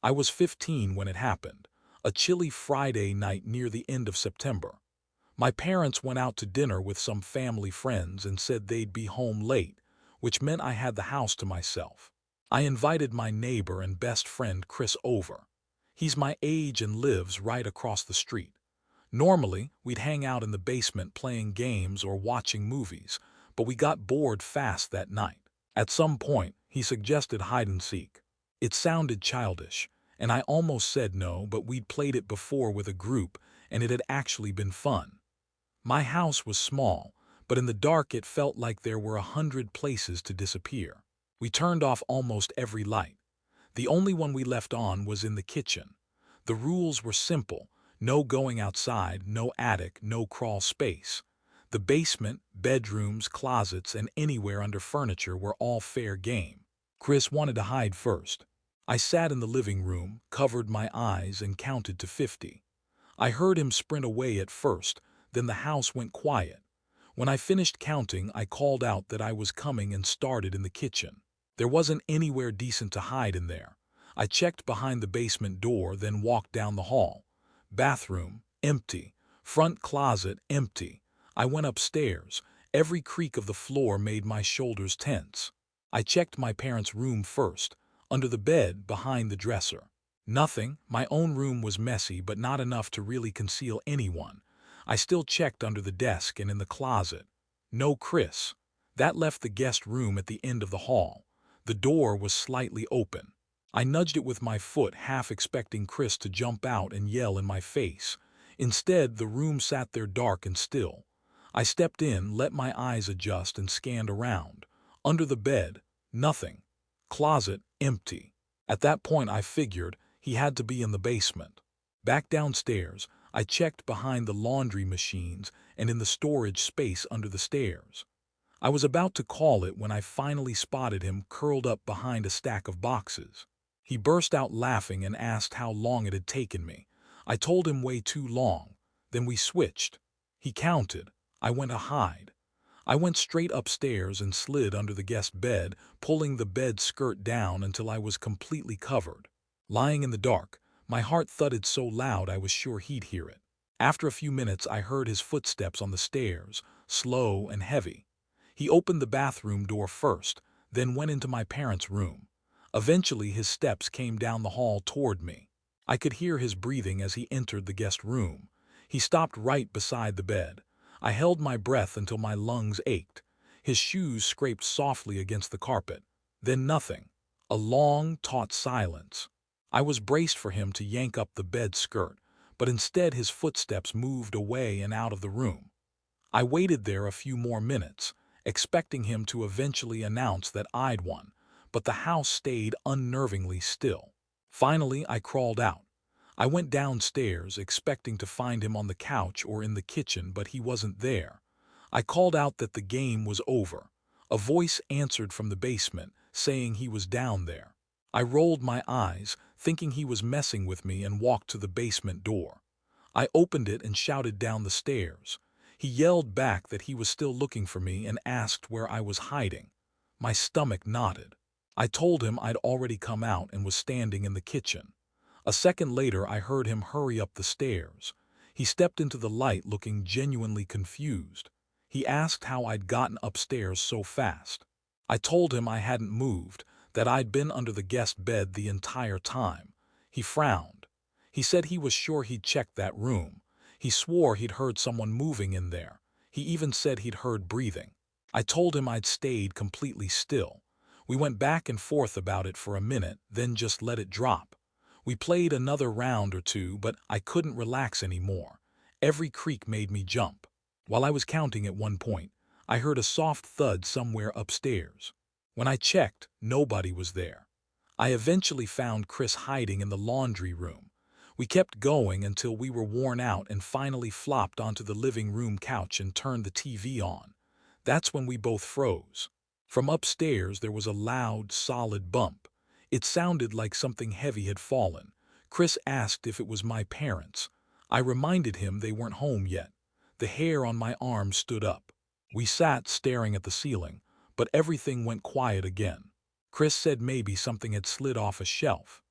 I was 15 when it happened, a chilly Friday night near the end of September. My parents went out to dinner with some family friends and said they'd be home late, which meant I had the house to myself. I invited my neighbor and best friend Chris over. He's my age and lives right across the street. Normally, we'd hang out in the basement playing games or watching movies, but we got bored fast that night. At some point, he suggested hide and seek. It sounded childish, and I almost said no, but we'd played it before with a group, and it had actually been fun. My house was small, but in the dark it felt like there were 100 places to disappear. We turned off almost every light. The only one we left on was in the kitchen. The rules were simple: no going outside, no attic, no crawl space. The basement, bedrooms, closets, and anywhere under furniture were all fair game. Chris wanted to hide first. I sat in the living room, covered my eyes, and counted to 50. I heard him sprint away at first, then the house went quiet. When I finished counting, I called out that I was coming and started in the kitchen. There wasn't anywhere decent to hide in there. I checked behind the basement door, then walked down the hall. Bathroom, empty. Front closet, empty. I went upstairs. Every creak of the floor made my shoulders tense. I checked my parents' room first, under the bed, behind the dresser. Nothing. My own room was messy, but not enough to really conceal anyone. I still checked under the desk and in the closet. No Chris. That left the guest room at the end of the hall. The door was slightly open. I nudged it with my foot, half expecting Chris to jump out and yell in my face. Instead, the room sat there dark and still. I stepped in, let my eyes adjust, and scanned around. Under the bed, nothing. Closet, empty. At that point I figured he had to be in the basement. Back downstairs, I checked behind the laundry machines and in the storage space under the stairs. I was about to call it when I finally spotted him curled up behind a stack of boxes. He burst out laughing and asked how long it had taken me. I told him way too long. Then we switched. He counted. I went to hide. I went straight upstairs and slid under the guest bed, pulling the bed skirt down until I was completely covered. Lying in the dark, my heart thudded so loud I was sure he'd hear it. After a few minutes I heard his footsteps on the stairs, slow and heavy. He opened the bathroom door first, then went into my parents' room. Eventually his steps came down the hall toward me. I could hear his breathing as he entered the guest room. He stopped right beside the bed. I held my breath until my lungs ached. His shoes scraped softly against the carpet. Then nothing. A long, taut silence. I was braced for him to yank up the bed skirt, but instead his footsteps moved away and out of the room. I waited there a few more minutes, expecting him to eventually announce that I'd won, but the house stayed unnervingly still. Finally, I crawled out. I went downstairs, expecting to find him on the couch or in the kitchen, but he wasn't there. I called out that the game was over. A voice answered from the basement, saying he was down there. I rolled my eyes, thinking he was messing with me, and walked to the basement door. I opened it and shouted down the stairs. He yelled back that he was still looking for me and asked where I was hiding. My stomach knotted. I told him I'd already come out and was standing in the kitchen. A second later, I heard him hurry up the stairs. He stepped into the light looking genuinely confused. He asked how I'd gotten upstairs so fast. I told him I hadn't moved, that I'd been under the guest bed the entire time. He frowned. He said he was sure he'd checked that room. He swore he'd heard someone moving in there. He even said he'd heard breathing. I told him I'd stayed completely still. We went back and forth about it for a minute, then just let it drop. We played another round or two, but I couldn't relax anymore. Every creak made me jump. While I was counting at one point, I heard a soft thud somewhere upstairs. When I checked, nobody was there. I eventually found Chris hiding in the laundry room. We kept going until we were worn out and finally flopped onto the living room couch and turned the TV on. That's when we both froze. From upstairs there was a loud, solid bump. It sounded like something heavy had fallen. Chris asked if it was my parents. I reminded him they weren't home yet. The hair on my arm stood up. We sat staring at the ceiling, but everything went quiet again. Chris said maybe something had slid off a shelf.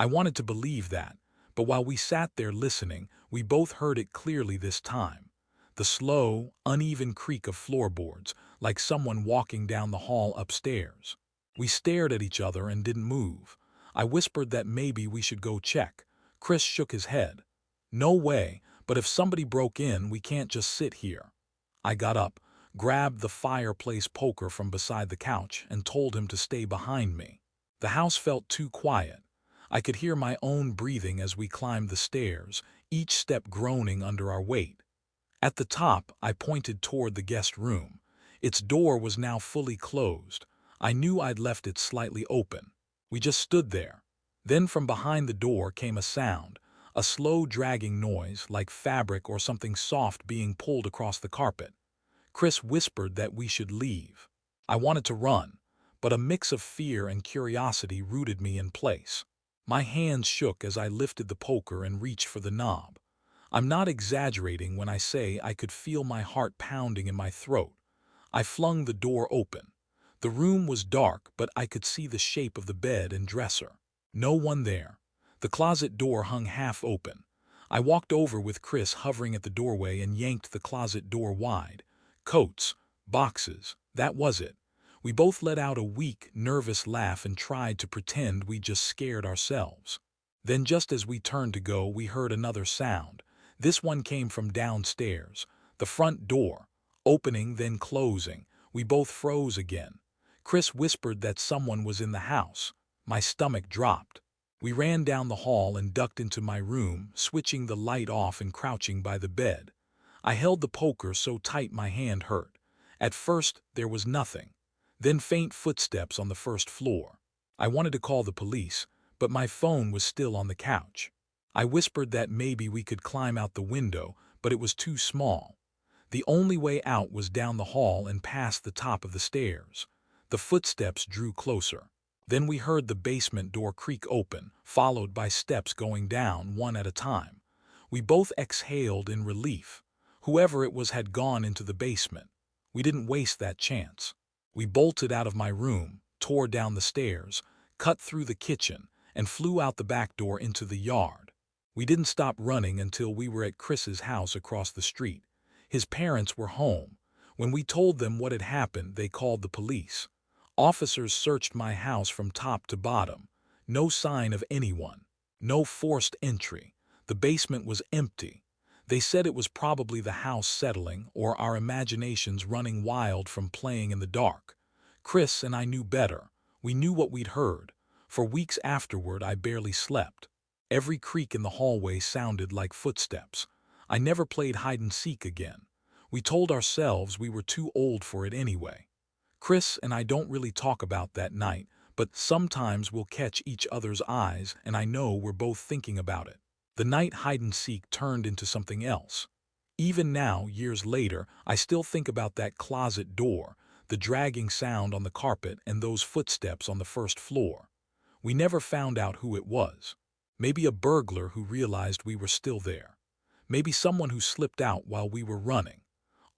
I wanted to believe that, but while we sat there listening, we both heard it clearly this time. The slow, uneven creak of floorboards, like someone walking down the hall upstairs. We stared at each other and didn't move. I whispered that maybe we should go check. Chris shook his head. No way, but if somebody broke in, we can't just sit here. I got up, grabbed the fireplace poker from beside the couch, and told him to stay behind me. The house felt too quiet. I could hear my own breathing as we climbed the stairs, each step groaning under our weight. At the top, I pointed toward the guest room. Its door was now fully closed. I knew I'd left it slightly open. We just stood there. Then from behind the door came a sound, a slow dragging noise like fabric or something soft being pulled across the carpet. Chris whispered that we should leave. I wanted to run, but a mix of fear and curiosity rooted me in place. My hands shook as I lifted the poker and reached for the knob. I'm not exaggerating when I say I could feel my heart pounding in my throat. I flung the door open. The room was dark, but I could see the shape of the bed and dresser. No one there. The closet door hung half open. I walked over with Chris hovering at the doorway and yanked the closet door wide. Coats, boxes, that was it. We both let out a weak, nervous laugh and tried to pretend we just scared ourselves. Then just as we turned to go, we heard another sound. This one came from downstairs, the front door, opening then closing. We both froze again. Chris whispered that someone was in the house. My stomach dropped. We ran down the hall and ducked into my room, switching the light off and crouching by the bed. I held the poker so tight my hand hurt. At first, there was nothing. Then faint footsteps on the first floor. I wanted to call the police, but my phone was still on the couch. I whispered that maybe we could climb out the window, but it was too small. The only way out was down the hall and past the top of the stairs. The footsteps drew closer. Then we heard the basement door creak open, followed by steps going down one at a time. We both exhaled in relief. Whoever it was had gone into the basement. We didn't waste that chance. We bolted out of my room, tore down the stairs, cut through the kitchen, and flew out the back door into the yard. We didn't stop running until we were at Chris's house across the street. His parents were home. When we told them what had happened, they called the police. Officers searched my house from top to bottom. No sign of anyone. No forced entry. The basement was empty. They said it was probably the house settling or our imaginations running wild from playing in the dark. Chris and I knew better. We knew what we'd heard. For weeks afterward, I barely slept. Every creak in the hallway sounded like footsteps. I never played hide-and-seek again. We told ourselves we were too old for it anyway. Chris and I don't really talk about that night, but sometimes we'll catch each other's eyes, and I know we're both thinking about it. The night hide-and-seek turned into something else. Even now, years later, I still think about that closet door, the dragging sound on the carpet, and those footsteps on the first floor. We never found out who it was. Maybe a burglar who realized we were still there. Maybe someone who slipped out while we were running.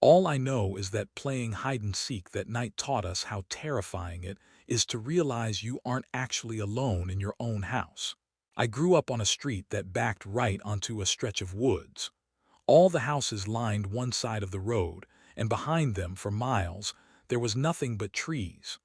All I know is that playing hide-and-seek that night taught us how terrifying it is to realize you aren't actually alone in your own house. I grew up on a street that backed right onto a stretch of woods. All the houses lined one side of the road, and behind them, for miles, there was nothing but trees.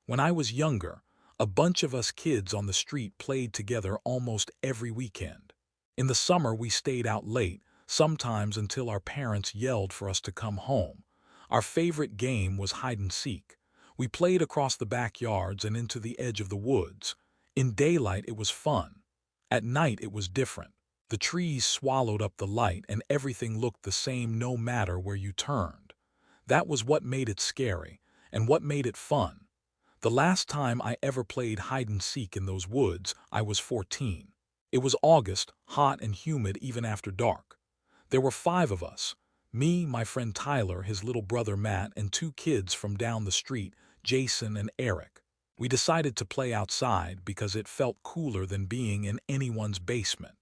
When I was younger, a bunch of us kids on the street played together almost every weekend. In the summer, we stayed out late, sometimes until our parents yelled for us to come home. Our favorite game was hide-and-seek. We played across the backyards and into the edge of the woods. In daylight, it was fun. At night, it was different. The trees swallowed up the light and everything looked the same no matter where you turned. That was what made it scary, and what made it fun. The last time I ever played hide-and-seek in those woods, I was 14. It was August, hot and humid even after dark. There were 5 of us. Me, my friend Tyler, his little brother Matt, and 2 kids from down the street, Jason and Eric. We decided to play outside because it felt cooler than being in anyone's basement.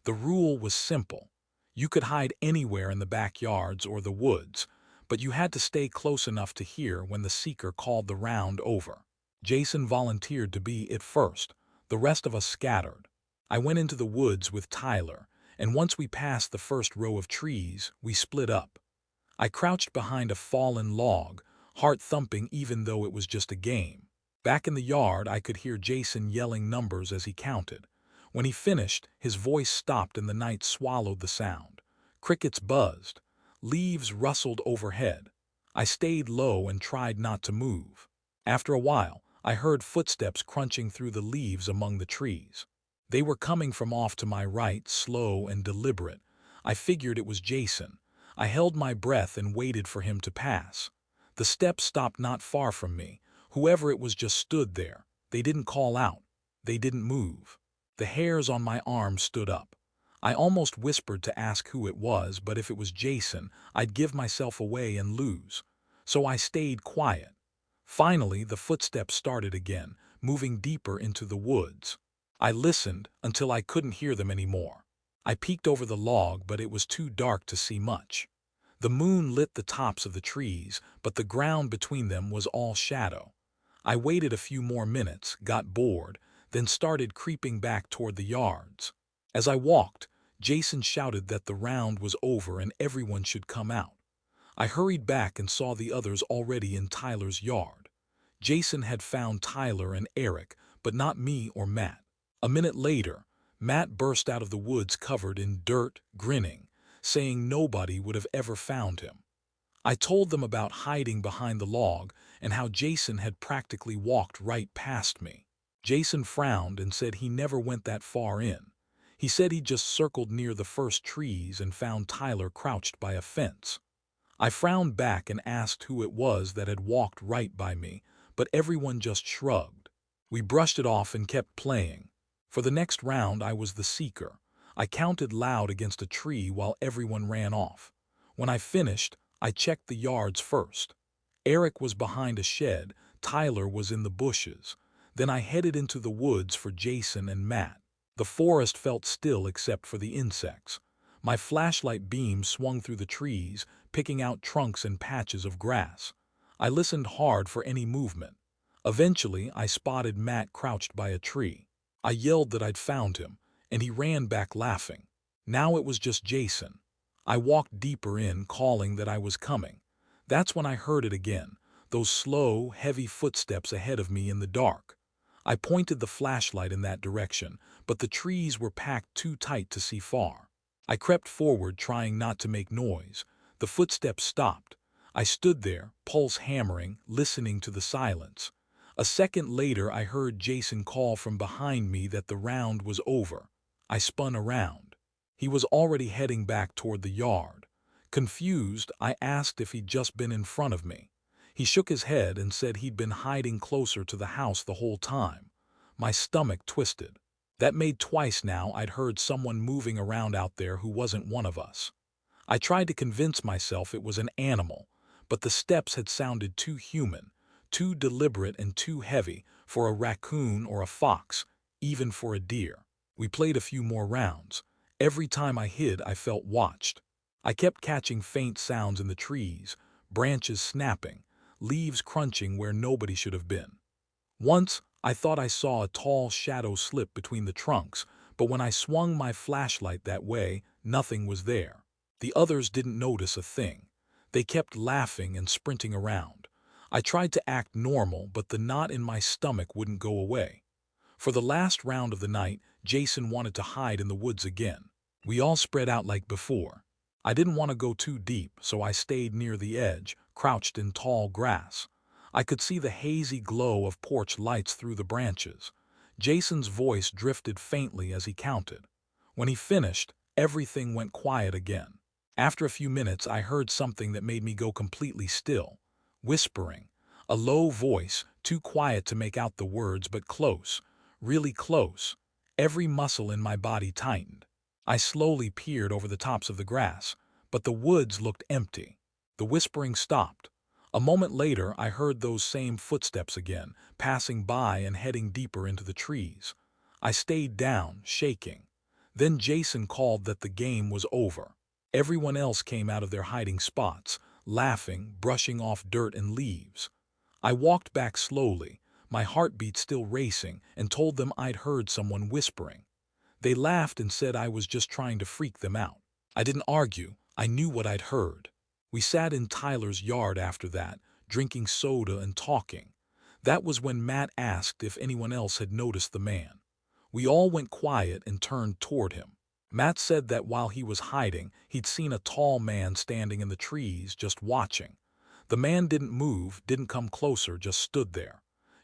The rule was simple. You could hide anywhere in the backyards or the woods, but you had to stay close enough to hear when the seeker called the round over. Jason volunteered to be it first. The rest of us scattered. I went into the woods with Tyler, and once we passed the first row of trees, we split up. I crouched behind a fallen log, heart thumping even though it was just a game. Back in the yard, I could hear Jason yelling numbers as he counted. When he finished, his voice stopped and the night swallowed the sound. Crickets buzzed. Leaves rustled overhead. I stayed low and tried not to move. After a while, I heard footsteps crunching through the leaves among the trees. They were coming from off to my right, slow and deliberate. I figured it was Jason. I held my breath and waited for him to pass. The steps stopped not far from me. Whoever it was just stood there. They didn't call out. They didn't move. The hairs on my arm stood up. I almost whispered to ask who it was, but if it was Jason, I'd give myself away and lose. So I stayed quiet. Finally, the footsteps started again, moving deeper into the woods. I listened until I couldn't hear them anymore. I peeked over the log, but it was too dark to see much. The moon lit the tops of the trees, but the ground between them was all shadow. I waited a few more minutes, got bored, then started creeping back toward the yards. As I walked, Jason shouted that the round was over and everyone should come out. I hurried back and saw the others already in Tyler's yard. Jason had found Tyler and Eric, but not me or Matt. A minute later, Matt burst out of the woods covered in dirt, grinning, saying nobody would have ever found him. I told them about hiding behind the log and how Jason had practically walked right past me. Jason frowned and said he never went that far in. He said he just circled near the first trees and found Tyler crouched by a fence. I frowned back and asked who it was that had walked right by me, but everyone just shrugged. We brushed it off and kept playing. For the next round, I was the seeker. I counted loud against a tree while everyone ran off. When I finished, I checked the yards first. Eric was behind a shed, Tyler was in the bushes. Then I headed into the woods for Jason and Matt. The forest felt still except for the insects. My flashlight beam swung through the trees, picking out trunks and patches of grass. I listened hard for any movement. Eventually, I spotted Matt crouched by a tree. I yelled that I'd found him, and he ran back laughing. Now it was just Jason. I walked deeper in, calling that I was coming. That's when I heard it again, those slow, heavy footsteps ahead of me in the dark. I pointed the flashlight in that direction, but the trees were packed too tight to see far. I crept forward, trying not to make noise. The footsteps stopped. I stood there, pulse hammering, listening to the silence. A second later, I heard Jason call from behind me that the round was over. I spun around. He was already heading back toward the yard. Confused, I asked if he'd just been in front of me. He shook his head and said he'd been hiding closer to the house the whole time. My stomach twisted. That made twice now I'd heard someone moving around out there who wasn't one of us. I tried to convince myself it was an animal, but the steps had sounded too human, too deliberate and too heavy for a raccoon or a fox, even for a deer. We played a few more rounds. Every time I hid, I felt watched. I kept catching faint sounds in the trees, branches snapping, leaves crunching where nobody should have been. Once, I thought I saw a tall shadow slip between the trunks, but when I swung my flashlight that way, nothing was there. The others didn't notice a thing. They kept laughing and sprinting around. I tried to act normal, but the knot in my stomach wouldn't go away. For the last round of the night, Jason wanted to hide in the woods again. We all spread out like before. I didn't want to go too deep, so I stayed near the edge, crouched in tall grass. I could see the hazy glow of porch lights through the branches. Jason's voice drifted faintly as he counted. When he finished, everything went quiet again. After a few minutes, I heard something that made me go completely still. Whispering. A low voice, too quiet to make out the words, but close, really close. Every muscle in my body tightened. I slowly peered over the tops of the grass, but the woods looked empty. The whispering stopped. A moment later, I heard those same footsteps again, passing by and heading deeper into the trees. I stayed down, shaking. Then Jason called that the game was over. Everyone else came out of their hiding spots, laughing, brushing off dirt and leaves. I walked back slowly, my heartbeat still racing, and told them I'd heard someone whispering. They laughed and said I was just trying to freak them out. I didn't argue. I knew what I'd heard. We sat in Tyler's yard after that, drinking soda and talking. That was when Matt asked if anyone else had noticed the man. We all went quiet and turned toward him. Matt said that while he was hiding, he'd seen a tall man standing in the trees just watching. The man didn't move, didn't come closer, just stood there.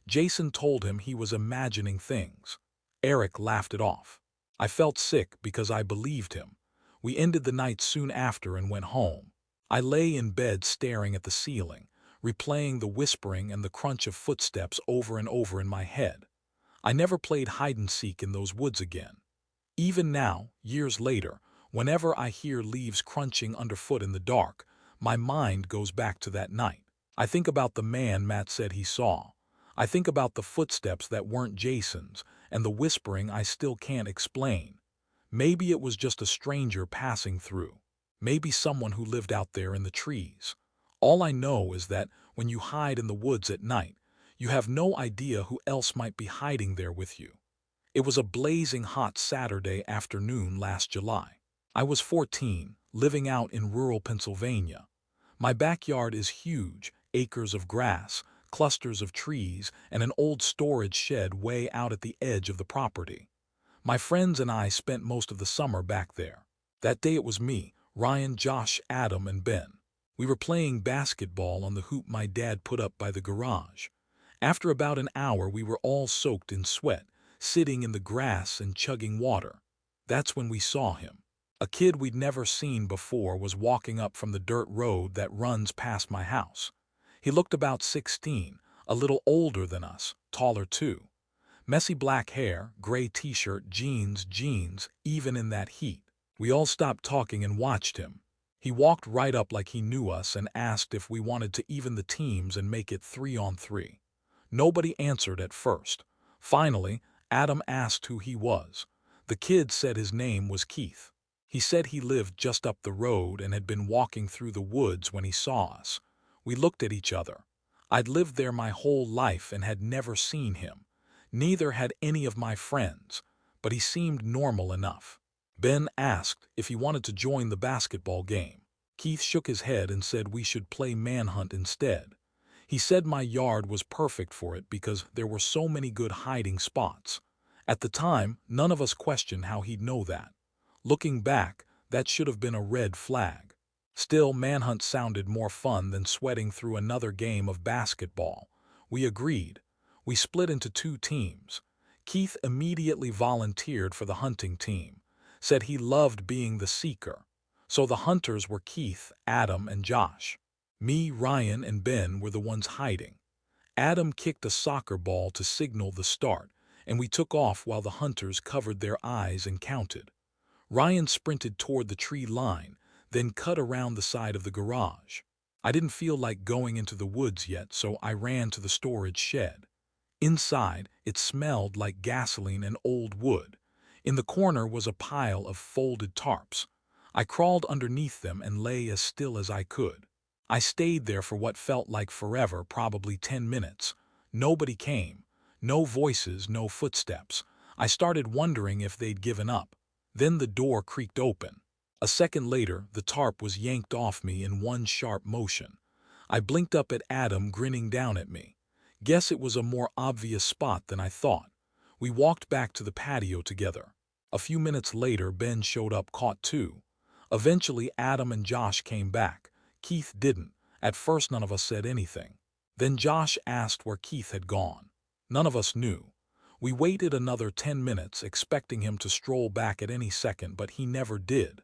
Jason told him he was imagining things. Eric laughed it off. I felt sick because I believed him. We ended the night soon after and went home. I lay in bed staring at the ceiling, replaying the whispering and the crunch of footsteps over and over in my head. I never played hide-and-seek in those woods again. Even now, years later, whenever I hear leaves crunching underfoot in the dark, my mind goes back to that night. I think about the man Matt said he saw. I think about the footsteps that weren't Jason's and the whispering I still can't explain. Maybe it was just a stranger passing through. Maybe someone who lived out there in the trees. All I know is that when you hide in the woods at night, you have no idea who else might be hiding there with you. It was a blazing hot Saturday afternoon last July. I was 14, living out in rural Pennsylvania. My backyard is huge, acres of grass, clusters of trees, and an old storage shed way out at the edge of the property. My friends and I spent most of the summer back there. That day it was me, Ryan, Josh, Adam, and Ben. We were playing basketball on the hoop my dad put up by the garage. After about an hour we were all soaked in sweat, sitting in the grass and chugging water. That's when we saw him. A kid we'd never seen before was walking up from the dirt road that runs past my house. He looked about 16, a little older than us, taller too. Messy black hair, gray t-shirt, jeans, even in that heat. We all stopped talking and watched him. He walked right up like he knew us and asked if we wanted to even the teams and make it 3-on-3. Nobody answered at first. Finally, Adam asked who he was. The kid said his name was Keith. He said he lived just up the road and had been walking through the woods when he saw us. We looked at each other. I'd lived there my whole life and had never seen him. Neither had any of my friends, but he seemed normal enough. Ben asked if he wanted to join the basketball game. Keith shook his head and said we should play manhunt instead. He said my yard was perfect for it because there were so many good hiding spots. At the time, none of us questioned how he'd know that. Looking back, that should have been a red flag. Still, manhunt sounded more fun than sweating through another game of basketball. We agreed. We split into 2 teams. Keith immediately volunteered for the hunting team, said he loved being the seeker. So the hunters were Keith, Adam, and Josh. Me, Ryan, and Ben were the ones hiding. Adam kicked a soccer ball to signal the start, and we took off while the hunters covered their eyes and counted. Ryan sprinted toward the tree line, then cut around the side of the garage. I didn't feel like going into the woods yet, so I ran to the storage shed. Inside, it smelled like gasoline and old wood. In the corner was a pile of folded tarps. I crawled underneath them and lay as still as I could. I stayed there for what felt like forever, probably 10 minutes. Nobody came. No voices, no footsteps. I started wondering if they'd given up. Then the door creaked open. A second later, the tarp was yanked off me in one sharp motion. I blinked up at Adam grinning down at me. Guess it was a more obvious spot than I thought. We walked back to the patio together. A few minutes later, Ben showed up caught too. Eventually, Adam and Josh came back. Keith didn't. At first, none of us said anything. Then Josh asked where Keith had gone. None of us knew. We waited another 10 minutes, expecting him to stroll back at any second, but he never did.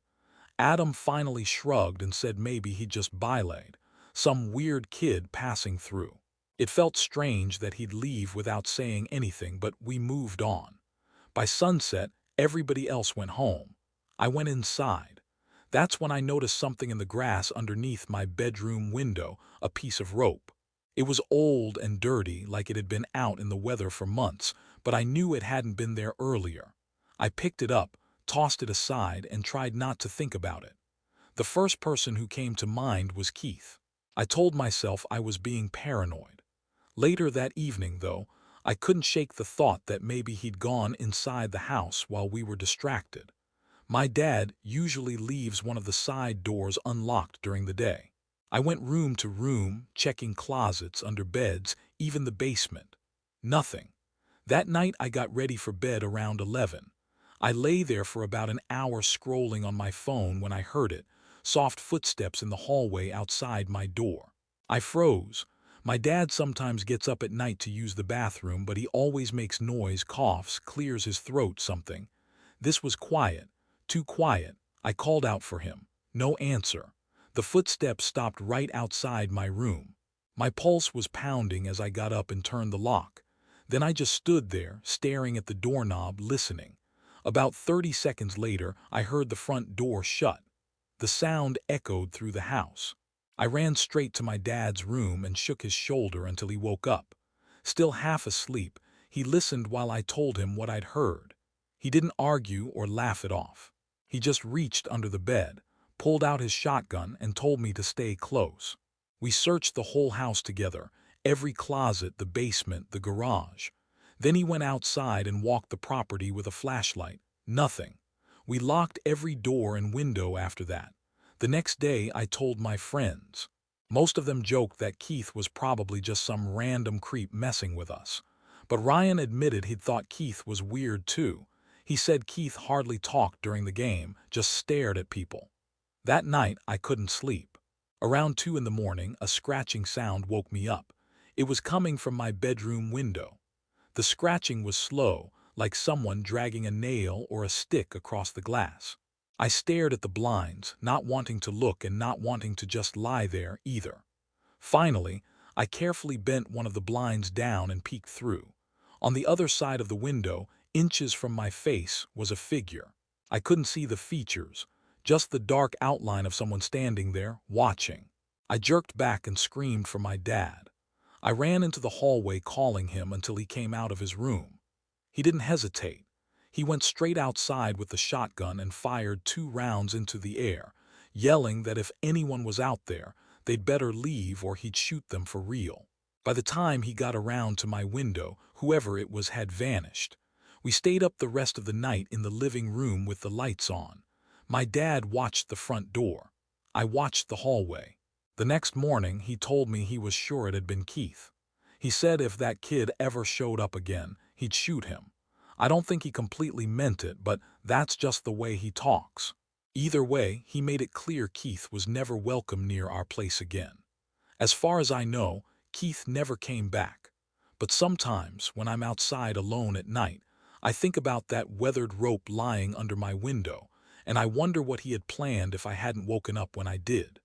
Adam finally shrugged and said maybe he'd just bylaid, some weird kid passing through. It felt strange that he'd leave without saying anything, but we moved on. By sunset, everybody else went home. I went inside. That's when I noticed something in the grass underneath my bedroom window, a piece of rope. It was old and dirty, like it had been out in the weather for months, but I knew it hadn't been there earlier. I picked it up, tossed it aside, and tried not to think about it. The first person who came to mind was Keith. I told myself I was being paranoid. Later that evening, though, I couldn't shake the thought that maybe he'd gone inside the house while we were distracted. My dad usually leaves one of the side doors unlocked during the day. I went room to room, checking closets, under beds, even the basement. Nothing. That night I got ready for bed around 11. I lay there for about an hour scrolling on my phone when I heard it, soft footsteps in the hallway outside my door. I froze. My dad sometimes gets up at night to use the bathroom, but he always makes noise, coughs, clears his throat, something. This was quiet. Too quiet. I called out for him. No answer. The footsteps stopped right outside my room. My pulse was pounding as I got up and turned the lock. Then I just stood there, staring at the doorknob, listening. About 30 seconds later, I heard the front door shut. The sound echoed through the house. I ran straight to my dad's room and shook his shoulder until he woke up. Still half asleep, he listened while I told him what I'd heard. He didn't argue or laugh it off. He just reached under the bed, pulled out his shotgun, and told me to stay close. We searched the whole house together, every closet, the basement, the garage. Then he went outside and walked the property with a flashlight. Nothing. We locked every door and window after that. The next day I told my friends. Most of them joked that Keith was probably just some random creep messing with us. But Ryan admitted he'd thought Keith was weird too. He said Keith hardly talked during the game, just stared at people. That night I couldn't sleep. Around 2 in the morning, a scratching sound woke me up. It was coming from my bedroom window. The scratching was slow, like someone dragging a nail or a stick across the glass. I stared at the blinds, not wanting to look and not wanting to just lie there either. Finally, I carefully bent one of the blinds down and peeked through. On the other side of the window, inches from my face, was a figure. I couldn't see the features, just the dark outline of someone standing there, watching. I jerked back and screamed for my dad. I ran into the hallway calling him until he came out of his room. He didn't hesitate. He went straight outside with the shotgun and fired 2 rounds into the air, yelling that if anyone was out there, they'd better leave or he'd shoot them for real. By the time he got around to my window, whoever it was had vanished. We stayed up the rest of the night in the living room with the lights on. My dad watched the front door. I watched the hallway. The next morning, he told me he was sure it had been Keith. He said if that kid ever showed up again, he'd shoot him. I don't think he completely meant it, but that's just the way he talks. Either way, he made it clear Keith was never welcome near our place again. As far as I know, Keith never came back. But sometimes, when I'm outside alone at night, I think about that weathered rope lying under my window, and I wonder what he had planned if I hadn't woken up when I did.